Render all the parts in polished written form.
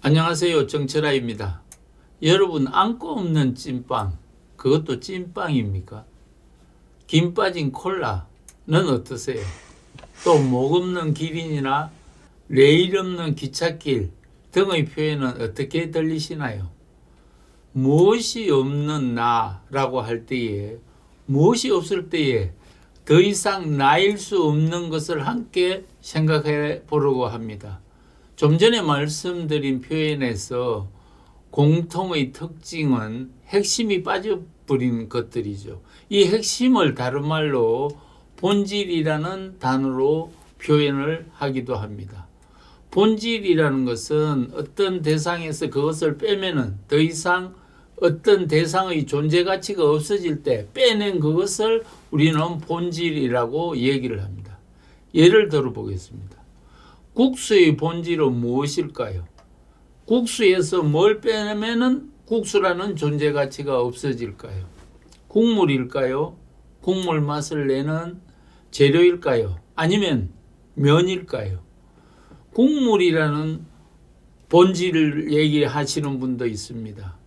안녕하세요. 정철아입니다. 여러분, 안고 없는 찐빵, 그것도 찐빵입니까? 김 빠진 콜라는 어떠세요? 또 목 없는 기린이나 레일 없는 기찻길 등의 표현은 어떻게 들리시나요? 무엇이 없는 나라고 할 때에, 무엇이 없을 때에 더 이상 나일 수 없는 것을 함께 생각해 보려고 합니다. 좀 전에 말씀드린 표현에서 공통의 특징은 핵심이 빠져버린 것들이죠. 이 핵심을 다른 말로 본질이라는 단어로 표현을 하기도 합니다. 본질이라는 것은 어떤 대상에서 그것을 빼면은 더 이상 어떤 대상의 존재 가치가 없어질 때 빼낸 그것을 우리는 본질이라고 얘기를 합니다. 예를 들어 보겠습니다. 국수의 본질은 무엇일까요? 국수에서 뭘 빼내면은 국수라는 존재 가치가 없어질까요? 국물일까요? 국물 맛을 내는 재료일까요? 아니면 면일까요? 국물이라는 본질을 얘기하시는 분도 있습니다.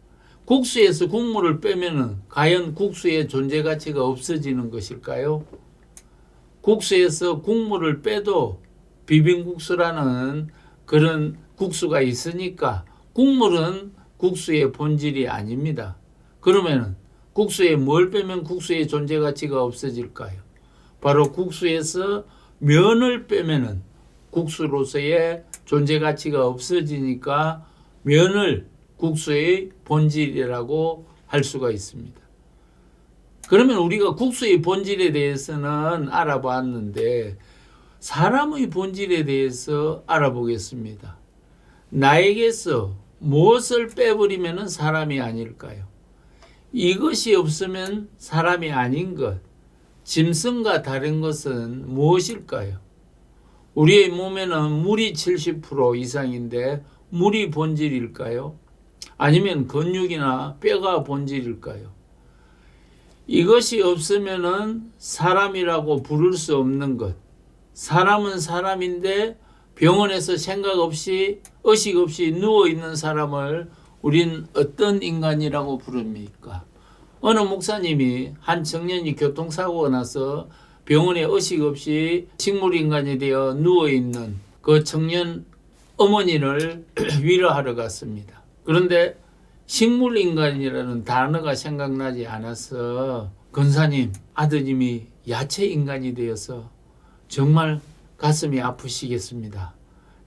국수에서 국물을 빼면은 과연 국수의 존재 가치가 없어지는 것일까요? 국수에서 국물을 빼도 비빔국수라는 그런 국수가 있으니까 국물은 국수의 본질이 아닙니다. 그러면 국수에 뭘 빼면 국수의 존재 가치가 없어질까요? 바로 국수에서 면을 빼면은 국수로서의 존재 가치가 없어지니까 면을 국수의 본질이라고 할 수가 있습니다. 그러면 우리가 국수의 본질에 대해서는 알아봤는데 사람의 본질에 대해서 알아보겠습니다. 나에게서 무엇을 빼버리면 사람이 아닐까요? 이것이 없으면 사람이 아닌 것, 짐승과 다른 것은 무엇일까요? 우리의 몸에는 물이 70% 이상인데 물이 본질일까요? 아니면 근육이나 뼈가 본질일까요? 이것이 없으면 사람이라고 부를 수 없는 것. 사람은 사람인데 병원에서 생각 없이 의식 없이 누워있는 사람을 우린 어떤 인간이라고 부릅니까? 어느 목사님이 한 청년이 교통사고가 나서 병원에 의식 없이 식물인간이 되어 누워있는 그 청년 어머니를 위로하러 갔습니다. 그런데 식물인간이라는 단어가 생각나지 않아서 권사님, 아드님이 야채인간이 되어서 정말 가슴이 아프시겠습니다.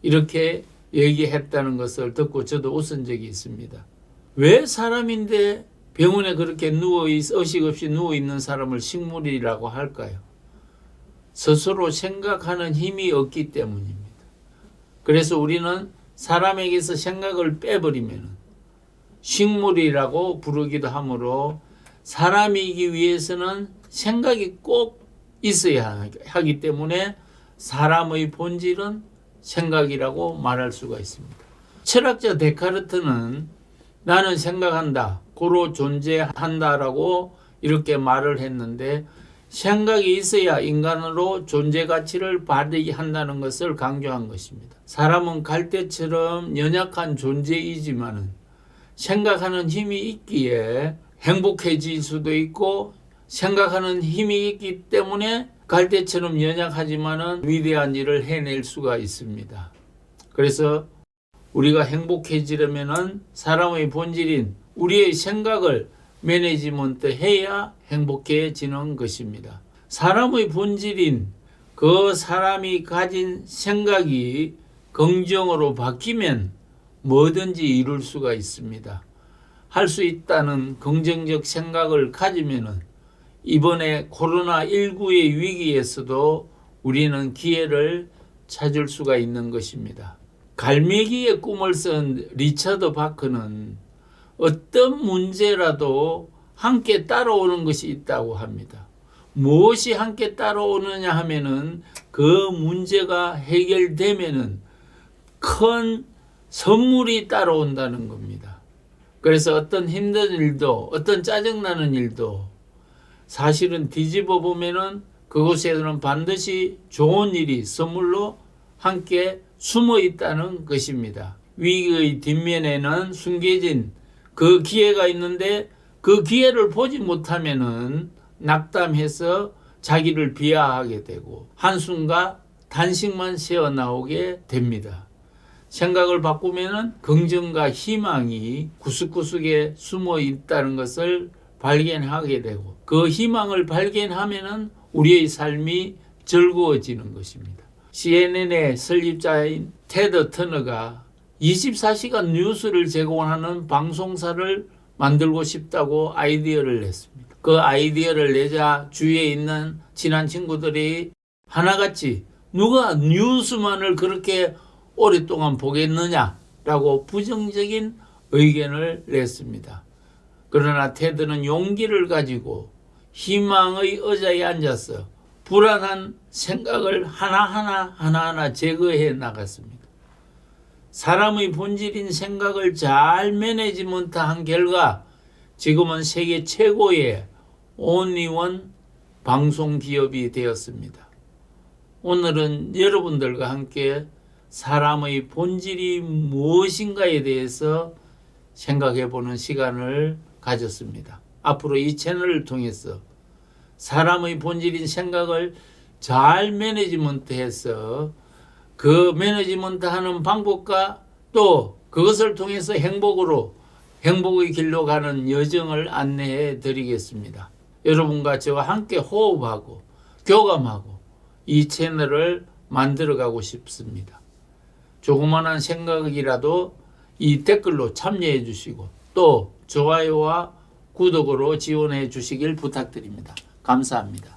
이렇게 얘기했다는 것을 듣고 저도 웃은 적이 있습니다. 왜 사람인데 병원에 그렇게 의식 없이 누워있는 사람을 식물이라고 할까요? 스스로 생각하는 힘이 없기 때문입니다. 그래서 우리는 사람에게서 생각을 빼버리면 식물이라고 부르기도 하므로 사람이기 위해서는 생각이 꼭 있어야 하기 때문에 사람의 본질은 생각이라고 말할 수가 있습니다. 철학자 데카르트는 나는 생각한다, 고로 존재한다라고 이렇게 말을 했는데 생각이 있어야 인간으로 존재 가치를 발휘한다는 것을 강조한 것입니다. 사람은 갈대처럼 연약한 존재이지만은 생각하는 힘이 있기에 행복해질 수도 있고 생각하는 힘이 있기 때문에 갈대처럼 연약하지만은 위대한 일을 해낼 수가 있습니다. 그래서 우리가 행복해지려면은 사람의 본질인 우리의 생각을 매니지먼트 해야 행복해지는 것입니다. 사람의 본질인 그 사람이 가진 생각이 긍정으로 바뀌면 뭐든지 이룰 수가 있습니다. 할 수 있다는 긍정적 생각을 가지면은 이번에 코로나19의 위기에서도 우리는 기회를 찾을 수가 있는 것입니다. 갈매기의 꿈을 쓴 리처드 바크는 어떤 문제라도 함께 따라오는 것이 있다고 합니다. 무엇이 함께 따라오느냐 하면은 그 문제가 해결되면은 큰 선물이 따라온다는 겁니다. 그래서 어떤 힘든 일도, 어떤 짜증나는 일도 사실은 뒤집어 보면은 그곳에는 반드시 좋은 일이 선물로 함께 숨어 있다는 것입니다. 위기의 뒷면에는 숨겨진 그 기회가 있는데 그 기회를 보지 못하면은 낙담해서 자기를 비하하게 되고 한숨과 단식만 새어 나오게 됩니다. 생각을 바꾸면은 긍정과 희망이 구석구석에 숨어 있다는 것을 발견하게 되고 그 희망을 발견하면은 우리의 삶이 즐거워지는 것입니다. CNN의 설립자인 테드 터너가 24시간 뉴스를 제공하는 방송사를 만들고 싶다고 아이디어를 냈습니다. 그 아이디어를 내자 주위에 있는 친한 친구들이 하나같이 누가 뉴스만을 그렇게 오랫동안 보겠느냐라고 부정적인 의견을 냈습니다. 그러나 테드는 용기를 가지고 희망의 의자에 앉아서 불안한 생각을 하나하나 제거해 나갔습니다. 사람의 본질인 생각을 잘 매니지먼트한 결과 지금은 세계 최고의 온리원 방송기업이 되었습니다. 오늘은 여러분들과 함께 사람의 본질이 무엇인가에 대해서 생각해 보는 시간을 가졌습니다. 앞으로 이 채널을 통해서 사람의 본질인 생각을 잘 매니지먼트해서 그 매니지먼트하는 방법과 또 그것을 통해서 행복의 길로 가는 여정을 안내해 드리겠습니다. 여러분과 저와 함께 호흡하고 교감하고 이 채널을 만들어가고 싶습니다. 조그마한 생각이라도 이 댓글로 참여해 주시고 또 좋아요와 구독으로 지원해 주시길 부탁드립니다. 감사합니다.